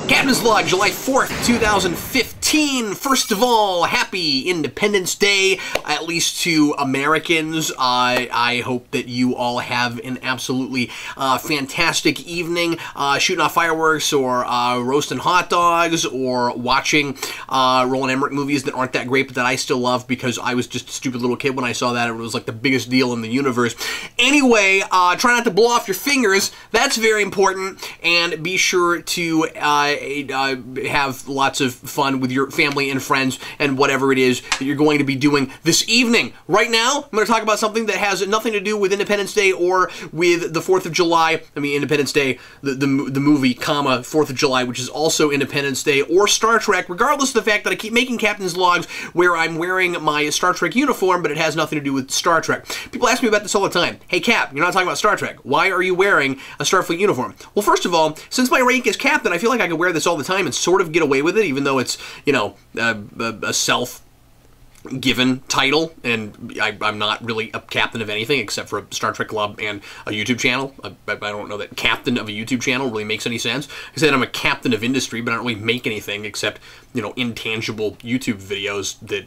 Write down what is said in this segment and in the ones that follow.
Captain's Log, July 4th, 2015. First of all, happy Independence Day, at least to Americans. I hope that you all have an absolutely fantastic evening shooting off fireworks or roasting hot dogs or watching Roland Emmerich movies that aren't that great but that I still love because I was just a stupid little kid when I saw that. It was like the biggest deal in the universe. Anyway, try not to blow off your fingers. That's very important. And be sure to have lots of fun with your family and friends and whatever it is that you're going to be doing this evening. Right now, I'm going to talk about something that has nothing to do with Independence Day or with the 4th of July. I mean, Independence Day, the movie, comma, 4th of July, which is also Independence Day, or Star Trek, regardless of the fact that I keep making Captain's Logs where I'm wearing my Star Trek uniform, but it has nothing to do with Star Trek. People ask me about this all the time. Hey, Cap, you're not talking about Star Trek. Why are you wearing a Starfleet uniform? Well, first of all, since my rank is Captain, I feel like I can wear this all the time and sort of get away with it, even though it's, you know, a self-given title, and I'm not really a captain of anything except for a Star Trek club and a YouTube channel. I don't know that captain of a YouTube channel really makes any sense. I said I'm a captain of industry, but I don't really make anything except, you know, intangible YouTube videos that,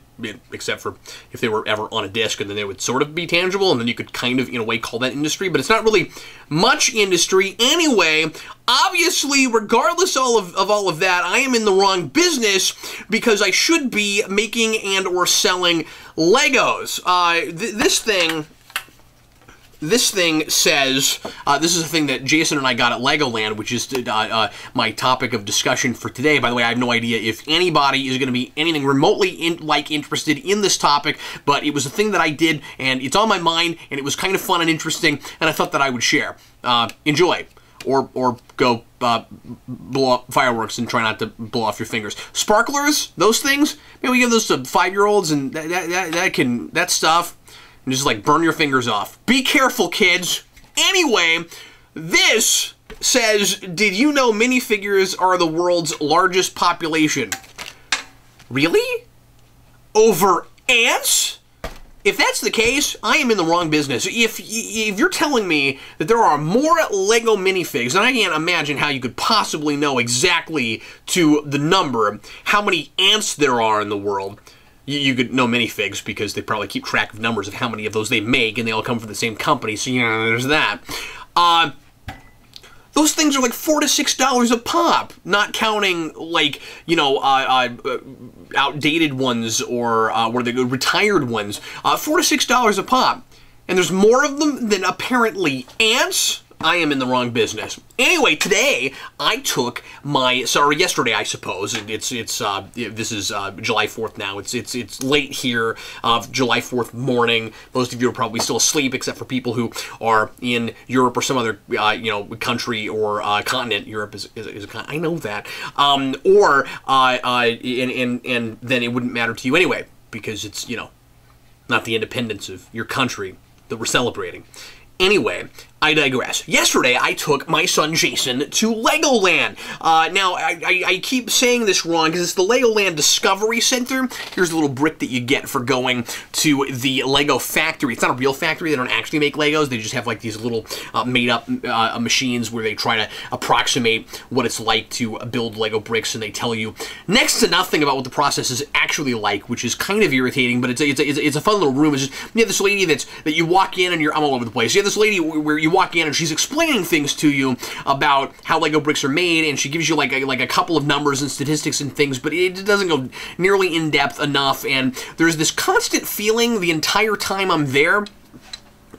except for if they were ever on a disc, and then they would sort of be tangible, and then you could kind of, in a way, call that industry, but it's not really much industry. Anyway, obviously, regardless of all of that, I am in the wrong business because I should be making and or selling Legos. This thing says, this is a thing that Jayson and I got at Legoland, which is my topic of discussion for today. By the way, I have no idea if anybody is going to be anything remotely interested in this topic, but it was a thing that I did, and it's on my mind, and it was kind of fun and interesting, and I thought that I would share. Enjoy. Or go blow up fireworks and try not to blow off your fingers. Sparklers, those things, maybe we give those to 5-year-olds, and that stuff, and just like burn your fingers off. Be careful, kids. Anyway, this says, did you know minifigures are the world's largest population? Really? Over ants? If that's the case, I am in the wrong business. If you're telling me that there are more Lego minifigs, and I can't imagine how you could possibly know exactly to the number how many ants there are in the world. You could know minifigs because they probably keep track of numbers of how many of those they make, and they all come from the same company, so, you know, there's that. Those things are like $4 to $6 a pop, not counting, like, you know, outdated ones or what are they, retired ones. $4 to $6 a pop. And there's more of them than apparently ants? I am in the wrong business. Anyway, today I took my, sorry, yesterday I suppose. This is July 4th now. It's late here, July 4th morning. Most of you are probably still asleep, except for people who are in Europe or some other you know, country or continent. Europe is a continent. I know that. And then it wouldn't matter to you anyway, because it's, you know, not the independence of your country that we're celebrating. Anyway, I digress. Yesterday, I took my son Jayson to Legoland. Now, I keep saying this wrong because it's the Legoland Discovery Center. Here's a little brick that you get for going to the Lego factory. It's not a real factory. They don't actually make Legos. They just have like these little made-up machines where they try to approximate what it's like to build Lego bricks, and they tell you next to nothing about what the process is actually like, which is kind of irritating, but it's a fun little room. It's just, you have this lady that you walk in and I'm all over the place. You have this lady where you walk in and she's explaining things to you about how Lego bricks are made, and she gives you like a couple of numbers and statistics and things, but it doesn't go nearly in depth enough. And there's this constant feeling the entire time I'm there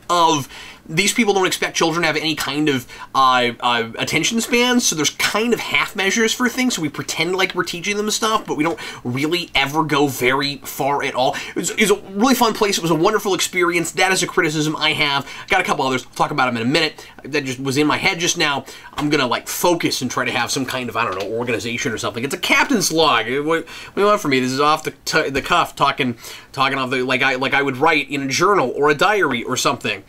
of these people don't expect children to have any kind of attention spans, so there's kind of half measures for things, so we pretend like we're teaching them stuff, but we don't really ever go very far at all. It was a really fun place. It was a wonderful experience. That is a criticism I have. Got a couple others. I'll talk about them in a minute. That just was in my head just now. I'm gonna like focus and try to have some kind of, I don't know, organization or something. It's a captain's log. What do you want from me? This is off the cuff, talking off the, like I would write in a journal or a diary or something.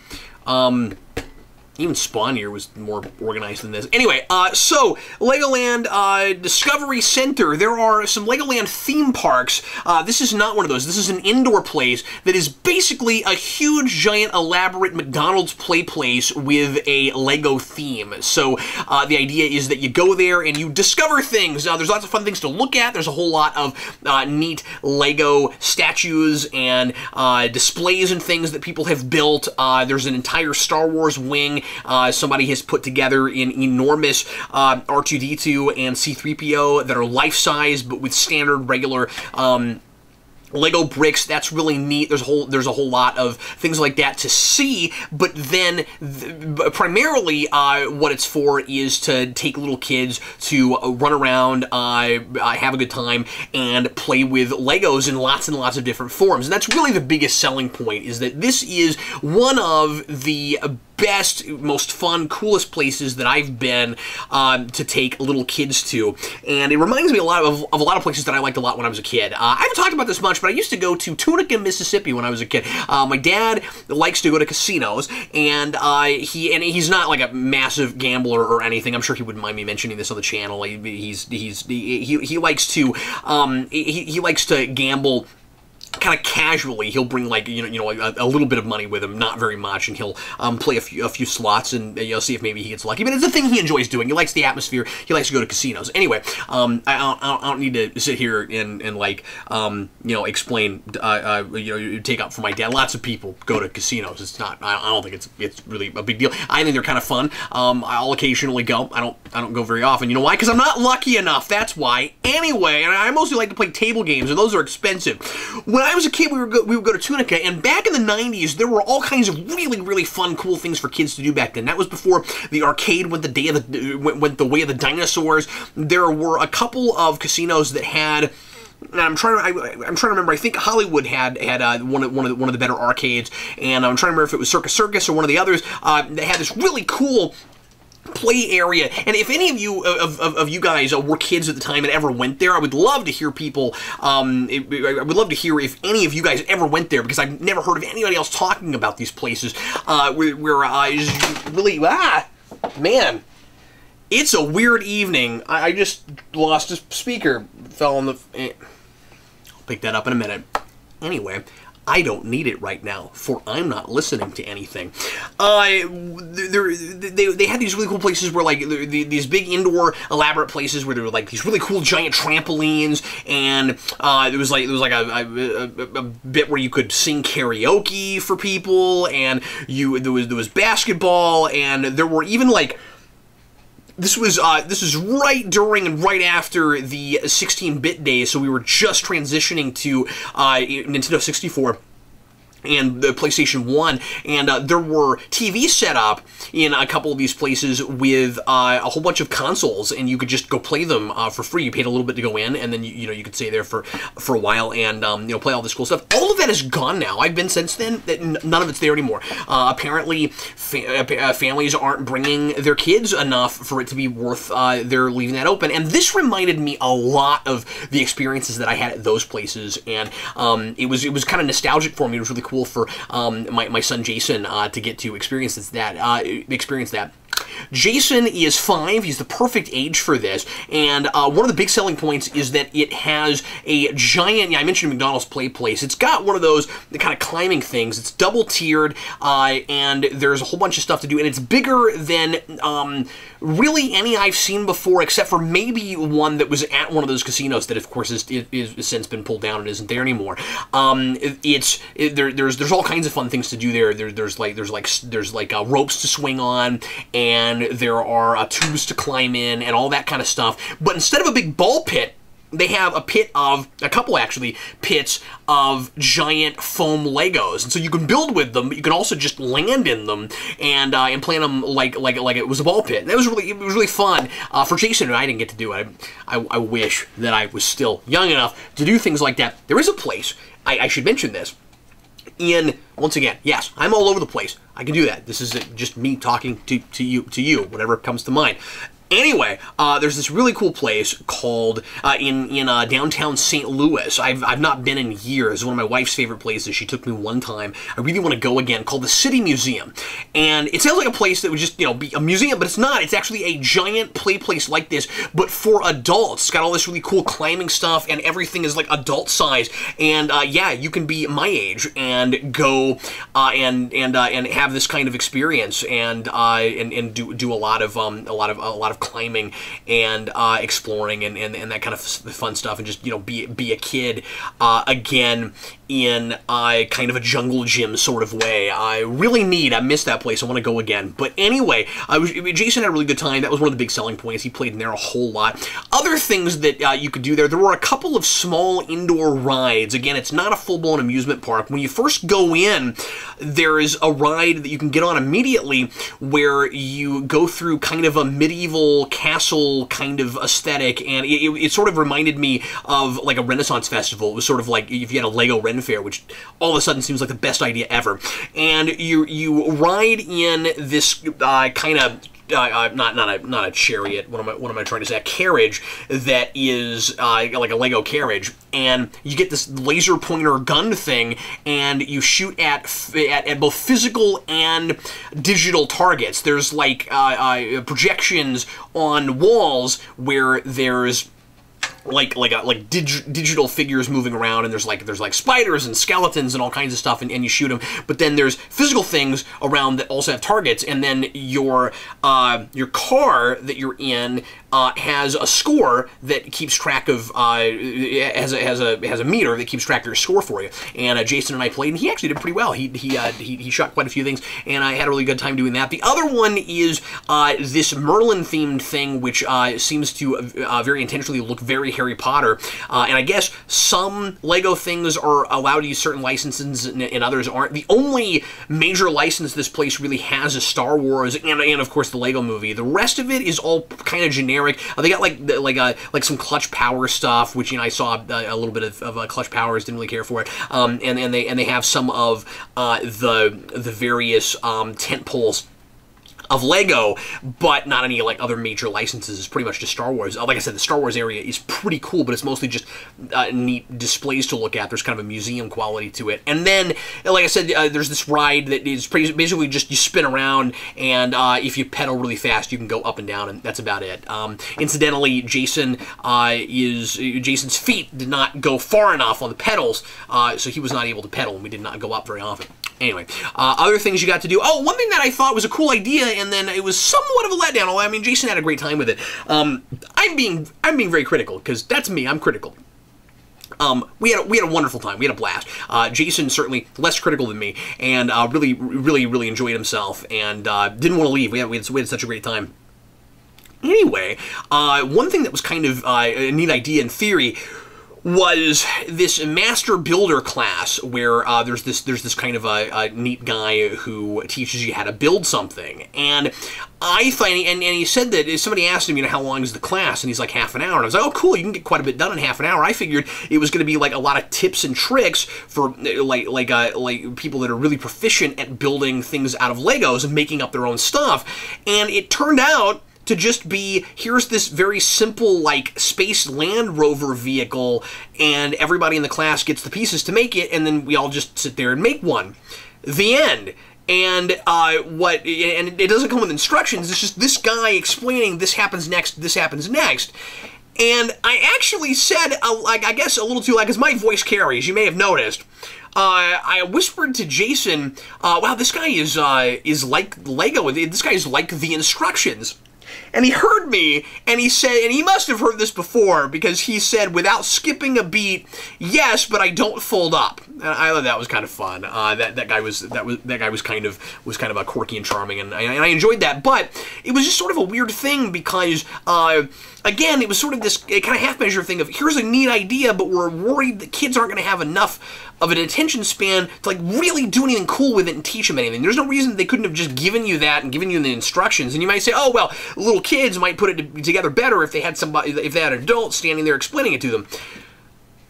Even Spawn Year was more organized than this. Anyway, so Legoland Discovery Center. There are some Legoland theme parks. This is not one of those. This is an indoor place that is basically a huge, giant, elaborate McDonald's play place with a Lego theme. So the idea is that you go there and you discover things. There's lots of fun things to look at. There's a whole lot of neat Lego statues and displays and things that people have built. There's an entire Star Wars wing. Somebody has put together an enormous R2-D2 and C-3PO that are life-size, but with standard, regular Lego bricks. That's really neat. There's a whole lot of things like that to see, but then primarily what it's for is to take little kids to run around, have a good time, and play with Legos in lots and lots of different forms. And that's really the biggest selling point, is that this is one of the best, most fun, coolest places that I've been to take little kids to, and it reminds me a lot of a lot of places that I liked a lot when I was a kid. I haven't talked about this much, but I used to go to Tunica, Mississippi when I was a kid. My dad likes to go to casinos, and he's not like a massive gambler or anything. I'm sure he wouldn't mind me mentioning this on the channel. He likes to he likes to gamble kind of casually. He'll bring like a little bit of money with him, not very much, and he'll play a few slots and see if maybe he gets lucky. But it's a thing he enjoys doing. He likes the atmosphere. He likes to go to casinos. Anyway, I don't need to sit here and like explain take up for my dad. Lots of people go to casinos. It's not. I don't think it's really a big deal. I think they're kind of fun. I'll occasionally go. I don't go very often. You know why? Because I'm not lucky enough. That's why. Anyway, and I mostly like to play table games, and those are expensive. When I was a kid, we would go to Tunica, and back in the 90s, there were all kinds of really, really fun, cool things for kids to do back then. That was before the arcade went the way of the dinosaurs. There were a couple of casinos that had. And I'm trying to remember. I think Hollywood had one of the better arcades, and I'm trying to remember if it was Circus Circus or one of the others that had this really cool play area. And if any of you guys were kids at the time and ever went there, I would love to hear people. I would love to hear if any of you guys ever went there, because I've never heard of anybody else talking about these places. Where really man, it's a weird evening. I just lost a speaker. Fell on the. I'll pick that up in a minute. Anyway. I don't need it right now, for I'm not listening to anything. They had these really cool places where, like, these big indoor elaborate places where there were like these really cool giant trampolines, and there was like a bit where you could sing karaoke for people, and there was basketball, and there were even like. This was right during and right after the 16-bit days, so we were just transitioning to Nintendo 64 and the PlayStation 1, and there were TVs set up in a couple of these places with a whole bunch of consoles, and you could just go play them for free. You paid a little bit to go in, and then you could stay there for a while and play all this cool stuff. All of that is gone now. I've been since then. None of it's there anymore. Apparently, families aren't bringing their kids enough for it to be worth their leaving that open. And this reminded me a lot of the experiences that I had at those places, and it was kind of nostalgic for me. It was really cool for my son Jayson to get to experience that. Jayson is 5. He's the perfect age for this, and one of the big selling points is that it has a giant, I mentioned McDonald's play place. It's got one of those kind of climbing things. It's double-tiered, and there's a whole bunch of stuff to do, and it's bigger than really any I've seen before, except for maybe one that was at one of those casinos that, of course, is since been pulled down and isn't there anymore. There's all kinds of fun things to do there. There's like ropes to swing on, and there are tubes to climb in, and all that kind of stuff. But instead of a big ball pit, they have a couple pits of giant foam Legos, and so you can build with them, but you can also just land in them and play them like it was a ball pit. And it was really fun for Jayson, and I didn't get to do it. I wish that I was still young enough to do things like that. There is a place, I should mention this. Once again, yes, I'm all over the place. I can do that. This is just me talking to you, whatever comes to mind. Anyway, there's this really cool place called in downtown St. Louis. I've not been in years. It's one of my wife's favorite places. She took me one time. I really want to go again. Called the City Museum, and it sounds like a place that would just be a museum, but it's not. It's actually a giant play place like this, but for adults. It's got all this really cool climbing stuff, and everything is like adult size. And yeah, you can be my age and go and have this kind of experience and do a lot of climbing and exploring and that kind of fun stuff, and just be a kid again in kind of a jungle gym sort of way. I missed that place. I want to go again. But anyway, Jayson had a really good time. That was one of the big selling points. He played in there a whole lot. Other things that you could do there were a couple of small indoor rides. Again, it's not a full-blown amusement park. When you first go in, there is a ride that you can get on immediately where you go through kind of a medieval castle kind of aesthetic, and it sort of reminded me of like a Renaissance festival. It was sort of like if you had a Lego Ren Fair, which all of a sudden seems like the best idea ever. And you ride in this kind of not a chariot. What am I trying to say? A carriage that is like a Lego carriage, and you get this laser pointer gun thing, and you shoot at both physical and digital targets. There's like projections on walls where there's digital figures moving around, and there's like spiders and skeletons and all kinds of stuff, and you shoot them. But then there's physical things around that also have targets, and then your car that you're in has a score that keeps track of has a meter that keeps track of your score for you. And Jayson and I played, and he actually did pretty well. He shot quite a few things, and I had a really good time doing that. The other one is this Merlin themed thing, which seems to very intentionally look very Harry Potter. And I guess some Lego things are allowed to use certain licenses, and others aren't. The only major license this place really has is Star Wars, and of course the Lego Movie. The rest of it is all kind of generic. They got like some Clutch Power stuff, which I saw a little bit of Clutch Powers, didn't really care for it. And they have some of the various tent poles of Lego, but not any like other major licenses. It's pretty much just Star Wars. Like I said, the Star Wars area is pretty cool, but it's mostly just neat displays to look at. There's kind of a museum quality to it. And then, like I said, there's this ride that is basically just you spin around, and if you pedal really fast, you can go up and down, and that's about it. Incidentally, Jayson's feet did not go far enough on the pedals, so he was not able to pedal, and we did not go up very often. Anyway, other things you got to do. Oh, one thing that I thought was a cool idea, and then it was somewhat of a letdown. Although I mean, Jayson had a great time with it. I'm being very critical, because that's me. I'm critical. We had a wonderful time. We had a blast. Jayson certainly less critical than me, and really enjoyed himself, and didn't want to leave. We had such a great time. Anyway, one thing that was kind of a neat idea in theory was this master builder class where there's this kind of a neat guy who teaches you how to build something. And I find, and he said that somebody asked him, how long is the class? And he's like, half an hour. And I was like, oh, cool, you can get quite a bit done in half an hour. I figured it was going to be like a lot of tips and tricks for like people that are really proficient at building things out of Legos and making up their own stuff. And it turned out to just be, here's this very simple, like, space Land Rover vehicle, and everybody in the class gets the pieces to make it, and then we all just sit there and make one. The end. And and it doesn't come with instructions, it's just this guy explaining this happens next, this happens next. And I actually said, I guess a little too loud, because my voice carries, you may have noticed. I whispered to Jayson, wow, this guy is like Lego, this guy is like the instructions. And he heard me, and he said, and he must have heard this before, because he said, without skipping a beat, yes, but I don't fold up. And I thought that was kind of fun. That guy was kind of a quirky and charming, and I enjoyed that. But it was just sort of a weird thing, because again, it was sort of this kind of half-measure thing of, here's a neat idea, but we're worried that kids aren't going to have enough of an attention span to like really do anything cool with it and teach them anything. There's no reason they couldn't have just given you that and given you the instructions. And you might say, oh, well, little kids might put it together better if they had somebody, if they had an adult standing there explaining it to them.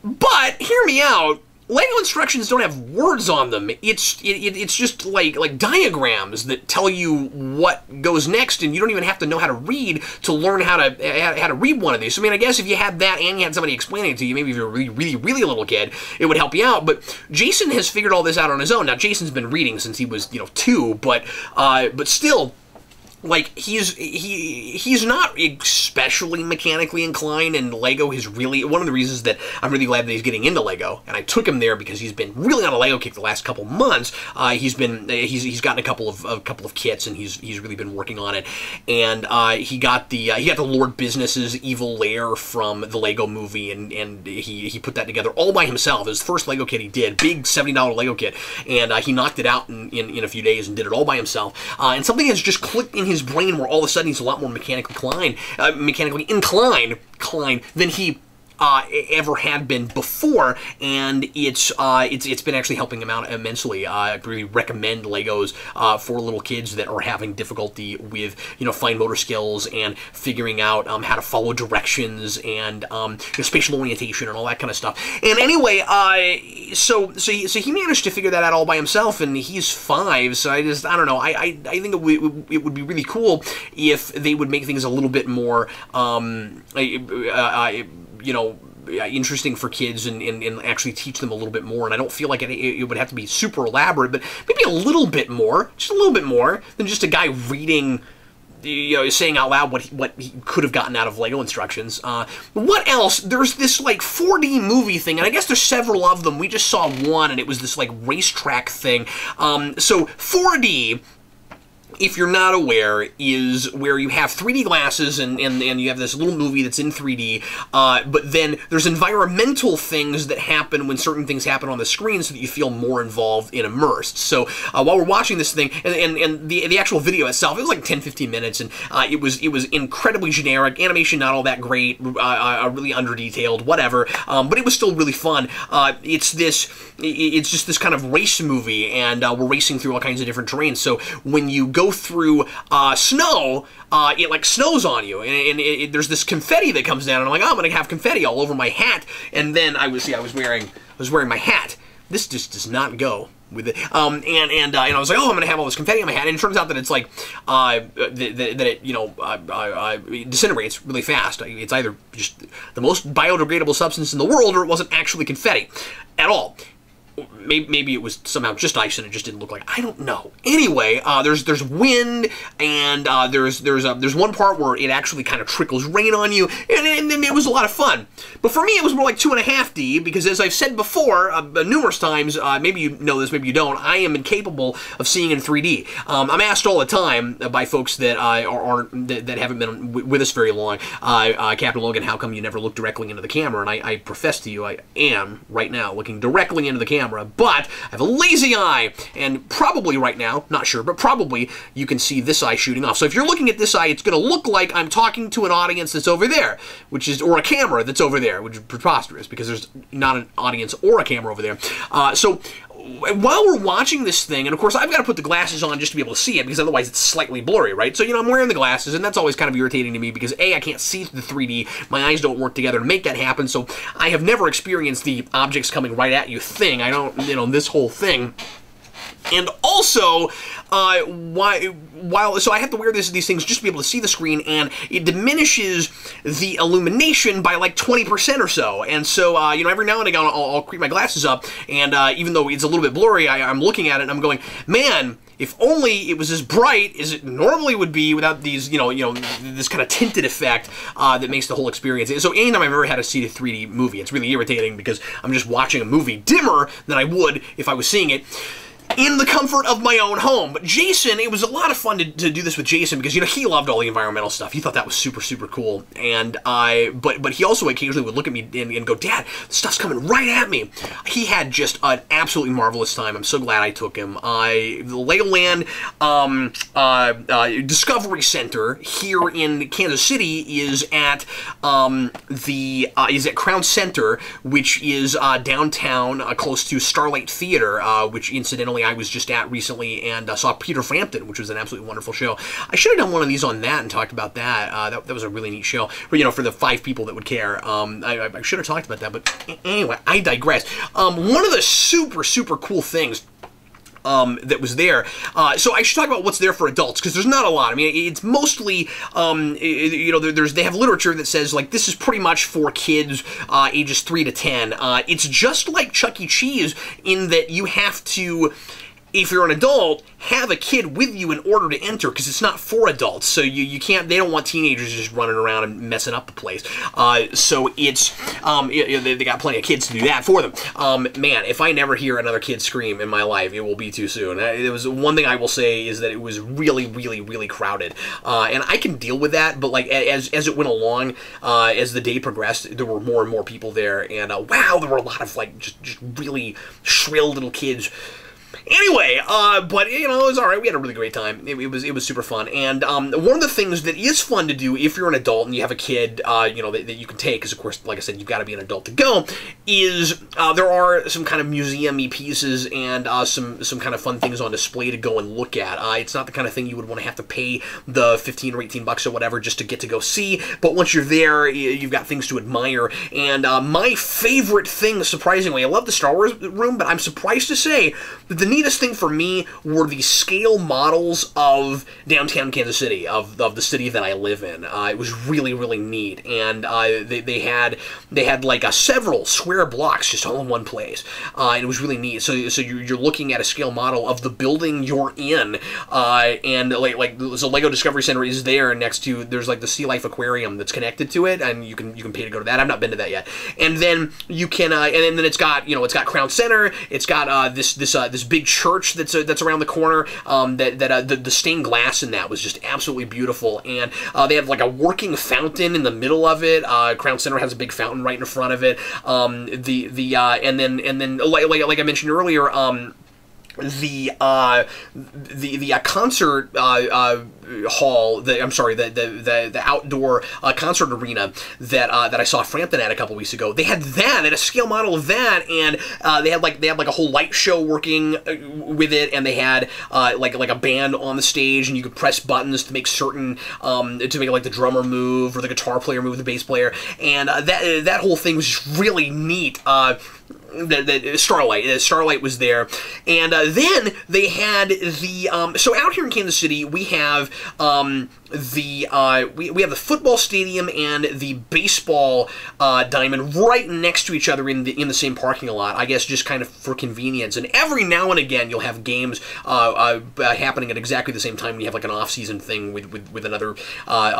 But, hear me out, Lego instructions don't have words on them. It's just like diagrams that tell you what goes next, and you don't even have to know how to read to learn how to read one of these. I mean, I guess if you had that and you had somebody explaining it to you, maybe if you're a really little kid, it would help you out. But Jayson has figured all this out on his own. Now, Jayson's been reading since he was 2, but still. Like, he's not especially mechanically inclined, and Lego is really one of the reasons that I'm really glad that he's getting into Lego. And I took him there because he's been really on a Lego kick the last couple months. He's gotten a couple of kits, and he's really been working on it. And he got the Lord Business's evil lair from the Lego movie, and he put that together all by himself. It was the first Lego kit he did, big $70 Lego kit, and he knocked it out in a few days and did it all by himself. And something has just clicked in his brain where all of a sudden he's a lot more mechanically inclined than he ever had been before, and it's been actually helping him out immensely. I really recommend Legos for little kids that are having difficulty with fine motor skills and figuring out how to follow directions and spatial orientation and all that kind of stuff. And anyway, so he managed to figure that out all by himself, and he's 5. So I don't know. I think it would be really cool if they would make things a little bit more interesting for kids and actually teach them a little bit more. And I don't feel like it would have to be super elaborate, but maybe a little bit more, just a little bit more than just a guy reading, saying out loud what he could have gotten out of Lego instructions. What else? There's this like 4D movie thing, and I guess there's several of them. We just saw one, and it was this like racetrack thing. So 4D, if you're not aware, is where you have 3D glasses and you have this little movie that's in 3D, but then there's environmental things that happen when certain things happen on the screen so that you feel more involved and immersed. So while we're watching this thing, and the actual video itself, it was like 10-15 minutes, and it was incredibly generic, animation not all that great, really under-detailed, whatever, but it was still really fun. It's just this kind of race movie, and we're racing through all kinds of different terrains. So when you go through snow, it like snows on you, and there's this confetti that comes down, and I'm like, oh, I'm gonna have confetti all over my hat. And then I was wearing my hat. This just does not go with it. And I was like, oh, I'm gonna have all this confetti on my hat, and it turns out that it's like that it disintegrates really fast. It's either just the most biodegradable substance in the world, or it wasn't actually confetti at all. Maybe it was somehow just ice and it just didn't look like. I don't know. Anyway, there's wind, and there's one part where it actually kind of trickles rain on you, and it was a lot of fun. But for me, it was more like 2.5D, because as I've said before numerous times, maybe you know this, maybe you don't, I am incapable of seeing in 3D. I'm asked all the time by folks that that haven't been with us very long, Captain Logan, how come you never look directly into the camera? And I profess to you, I am right now looking directly into the camera. But I have a lazy eye, and probably right now, not sure, but probably you can see this eye shooting off. So if you're looking at this eye, it's going to look like I'm talking to an audience that's over there, or a camera that's over there, which is preposterous because there's not an audience or a camera over there. So while we're watching this thing, and of course I've got to put the glasses on just to be able to see it, because otherwise it's slightly blurry, right? So, I'm wearing the glasses, and that's always kind of irritating to me because A, I can't see the 3D, my eyes don't work together to make that happen, so I have never experienced the objects coming right at you thing. I don't, this whole thing. And also, so I have to wear these things just to be able to see the screen, and it diminishes the illumination by like 20% or so. And so, every now and again, I'll creep my glasses up, and even though it's a little bit blurry, I'm looking at it and I'm going, man, if only it was as bright as it normally would be without these, this kind of tinted effect that makes the whole experience. So anytime I've ever had to see a 3D movie, it's really irritating because I'm just watching a movie dimmer than I would if I was seeing it in the comfort of my own home. But Jayson, it was a lot of fun to do this with Jayson because, he loved all the environmental stuff. He thought that was super, super cool. And but he also occasionally would look at me and go, Dad, this stuff's coming right at me. He had just an absolutely marvelous time. I'm so glad I took him. The Legoland Discovery Center here in Kansas City is at Crown Center, which is downtown, close to Starlight Theater, which incidentally I was just at recently and saw Peter Frampton, which was an absolutely wonderful show. I should have done one of these on that and talked about that. That was a really neat show. But, you know, for the 5 people that would care, I should have talked about that. But anyway, I digress. One of the super cool things that was there. So I should talk about what's there for adults, because there's not a lot. I mean, it's mostly, you know, they have literature that says, like, this is pretty much for kids ages 3 to 10. It's just like Chuck E. Cheese in that you have to, if you're an adult, have a kid with you in order to enter, because it's not for adults. So you can't, they don't want teenagers just running around and messing up the place. So it's, they got plenty of kids to do that for them. Man, if I never hear another kid scream in my life, it will be too soon. It was one thing I will say is that it was really crowded. And I can deal with that, but like as it went along, as the day progressed, there were more and more people there, and wow, there were a lot of like just really shrill little kids. Anyway, but, you know, it was alright. We had a really great time. It was super fun. And one of the things that is fun to do if you're an adult and you have a kid, you know, that you can take, because, of course, like I said, you've got to be an adult to go, is there are some kind of museum-y pieces and some kind of fun things on display to go and look at. It's not the kind of thing you would want to have to pay the 15 or 18 bucks or whatever just to get to go see, but once you're there, you've got things to admire. And my favorite thing, surprisingly, I love the Star Wars room, but I'm surprised to say that the neatest thing for me were the scale models of downtown Kansas City, of the city that I live in. It was really neat, and they had like several square blocks just all in one place, and it was really neat. So you're looking at a scale model of the building you're in, and like the Lego Discovery Center is there next to, there's like the Sea Life Aquarium that's connected to it, and you can pay to go to that. I've not been to that yet. And then you can and then it's got, you know, it's got Crown Center. It's got this big church that's around the corner. The stained glass in that was just absolutely beautiful, and they have like a working fountain in the middle of it. Crown Center has a big fountain right in front of it. And then like I mentioned earlier, the concert hall, the outdoor concert arena that I saw Frampton at a couple weeks ago. They had a scale model of that, and they had like a whole light show working with it, and they had like a band on the stage, and you could press buttons to make certain to make like the drummer move or the guitar player move, the bass player, and that whole thing was just really neat. The Starlight was there, and then they had the so out here in Kansas City we have we have the football stadium and the baseball diamond right next to each other in the same parking lot. I guess just kind of for convenience. And every now and again you'll have games happening at exactly the same time when you have like an off-season thing with another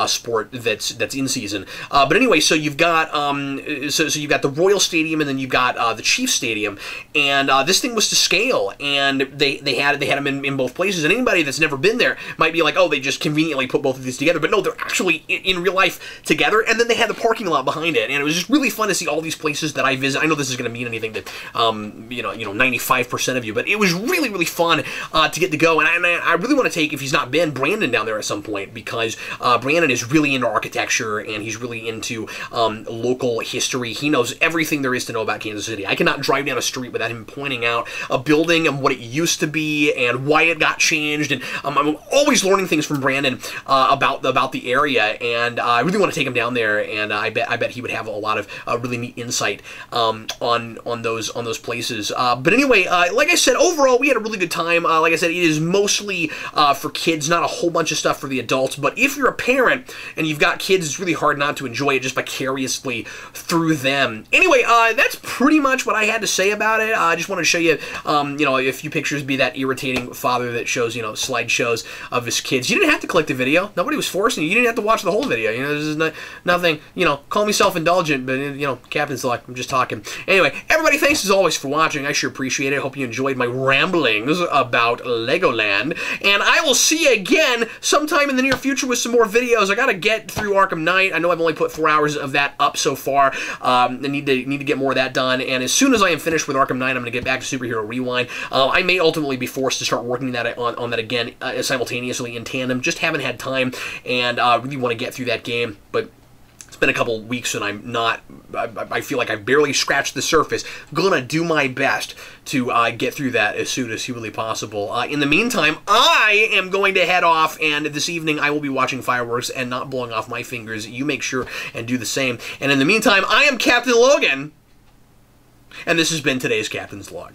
sport that's in season. But anyway, so you've got so you've got the Royal Stadium, and then you've got the Chiefs Stadium, and this thing was to scale, and they had them in both places. And anybody that's never been there might be like, oh, they just conveniently put both of these together, but no, they're actually in real life together. And then they had the parking lot behind it, and it was just really fun to see all these places that I visit. I know this is going to mean anything to you know 95% of you, but it was really fun to get to go. And I really want to take, if he's not been, Brandon down there at some point, because Brandon is really into architecture, and he's really into local history. He knows everything there is to know about Kansas City. I cannot drive down a street without him pointing out a building and what it used to be and why it got changed. And I'm always learning things from Brandon about the area, and I really want to take him down there, and I bet he would have a lot of really neat insight on those places. But anyway, like I said, overall we had a really good time. Like I said, it is mostly for kids, not a whole bunch of stuff for the adults. But if you're a parent and you've got kids, it's really hard not to enjoy it just vicariously through them. Anyway, that's pretty much what I had to say about it. I just wanted to show you, you know, a few pictures, be that irritating father that shows, you know, slideshows of his kids. You didn't have to click the video. Nobody was forcing you. You didn't have to watch the whole video. You know, this is nothing, you know, call me self-indulgent, but, you know, Captain's luck. I'm just talking. Anyway, everybody, thanks as always for watching. I sure appreciate it. I hope you enjoyed my ramblings about Legoland, and I will see you again sometime in the near future with some more videos. I gotta get through Arkham Knight. I know I've only put 4 hours of that up so far. I need to get more of that done, and as soon as I am finished with Arkham Knight, I'm going to get back to Superhero Rewind. I may ultimately be forced to start working on that again simultaneously in tandem. Just haven't had time, and really want to get through that game, but It's been a couple weeks and I'm not, I feel like I've barely scratched the surface. Gonna do my best to get through that as soon as humanly possible. In the meantime, I am going to head off, and this evening I will be watching fireworks and not blowing off my fingers. You make sure and do the same. And in the meantime, I am Captain Logan, and this has been today's Captain's Log.